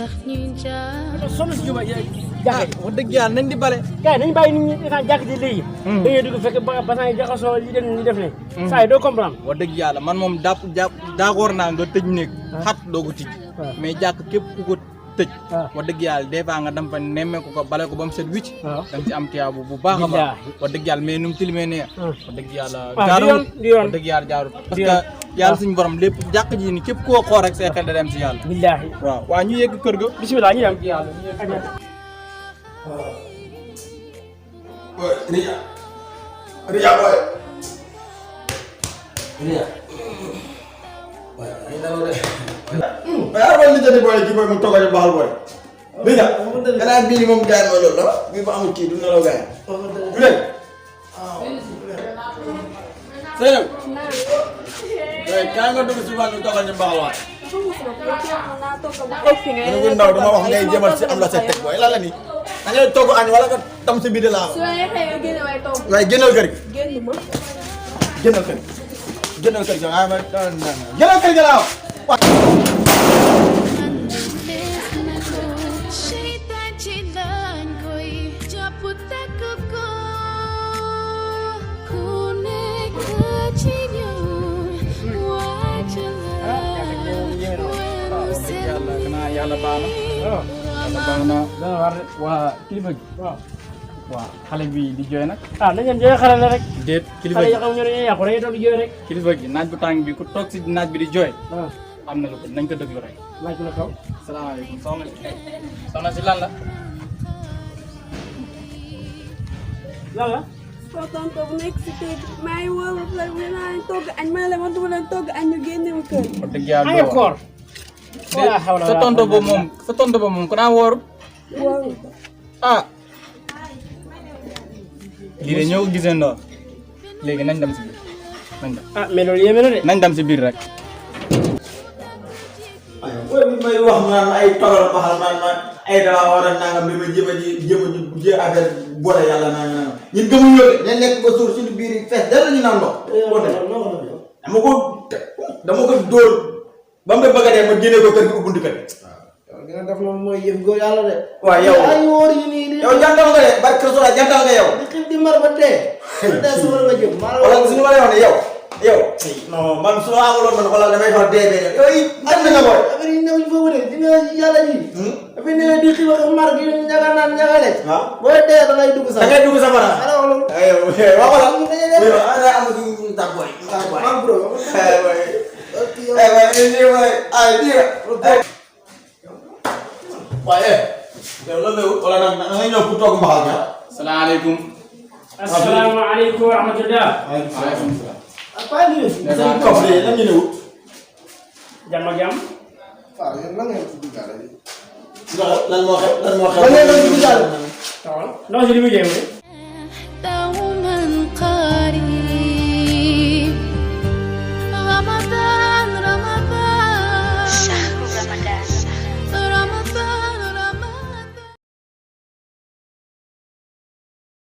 soxna si Juba jàkk wax dëgg yàlla nañ di bale. gars yi nañ bàyyi nit ñi dafa jàkk ji léegi da ngay dugg fekk basan yi jaxasoo li dem ni def ne saa yi doo comprendre wax dëgg yàlla man moom d'accord naa nga tëj néeg xat doo ko tij mais jàkk képp ku ko tëj wax dëgg yàlla des fois nga dem fa nemmeeku ko bale ko ba mu set wicc da nga ci am tiyaabu bu baax a baax wax dëgg yàlla mais nu mu tilimee ne wax dëgg yàlla jaarul wax dëgg yàlla jaarul parce que yàlla suñu borom lépp jàkk ji ni képp koo xool rek say xel da dem si yàlla billaahi waaw waa ñu yegg kër ga bismillah ñu dem yàlla boy Ria boy Ria boy ay nelaw de boy arabal li jëndi boy ki boy mu tooga ñu baxal boy Ria gannaaw bii moom gaay ma loolu la bii ba amul kii du nelaw gaay du leen Seydou boy kaa nga dugg si wàllu tooga ñu baxal waay bu ndaw duma wax ngay jëmal si am la sa teg boy lan la ni da ngay togg añ wala nga tam si biir laa waaye génnal kër gi génnal kër gi génnal kër gi génnal kër gi laa wax yàlla baax na dana war waa kilifa gi waaw xale bi di jooy nag nañ leen jooy xale la rek déet kilifa xale gi yoo xam ñoo dañuy yàqu dañuy toog di jooy rek kilifa gi naaj bu tàng bi ku toog si naaj bi di jooy am na lu ko nañ ko déglu rek laaj ko la kaw salaamaaleykum soxna si lan la lan la soo tontu bu nekk si kër gi maa ngi wóor la ñu naan togg añ ma ne la man duma leen togg añ ñu génne ma kër. wax dëgg yàlla ay koor sa tontu boobu moom ku naa wóorut wóorul lii de ñëw gisee ndoor léegi nañ dem si biir nañ dem mais loolu yéeme na de nañ dem si biir rek ay boy bi may wax naan ay togal baxal naan ma ay dara war a nangam bi ma jéem a affaire boole yàlla naan ñun gëmuñ loolu dañ nekk ba suur suñu biir yi fees dara ñu naan ndox dama ko dóor ba mu bëgg a dee ma génne ko kër gi ubbi kër nga def moom mooy yëf góor yàlla de. waaw yow ay wóor yi nii di. yow jantal nga de barke Rasul jantal nga yow. di xiif di mar ba dee. dee su ma la jëm. wala su ma lay wax ne yow. non man su ma amaloon man xoolal damay wax dee bee yow it am na nga boy. affaire yi néew foofu de di nga yàlla ji. affaire yi di xiif ak mar gi ñaga naan ñaga lekk. waaw booy dee da ngay dugg sa. da ngay dugg sa mara. alors loolu. aywa waxala. yow ana am na ñu tàgg boy. maa bro. waaye yow lan la wala nag da ngay ñëw pour toog mbaxal nga. salaamaaleykum. asalaamaaleykum wa rahmatulah. waaleykum salaam. pas lii. seen coffre yi lan ñu ne wut. jàmm ak jàmm. waaw yéen lan ngeen ci duggaale. lan moo xew lan moo xew. lan ngeen doon duggaale. non si li muy jéem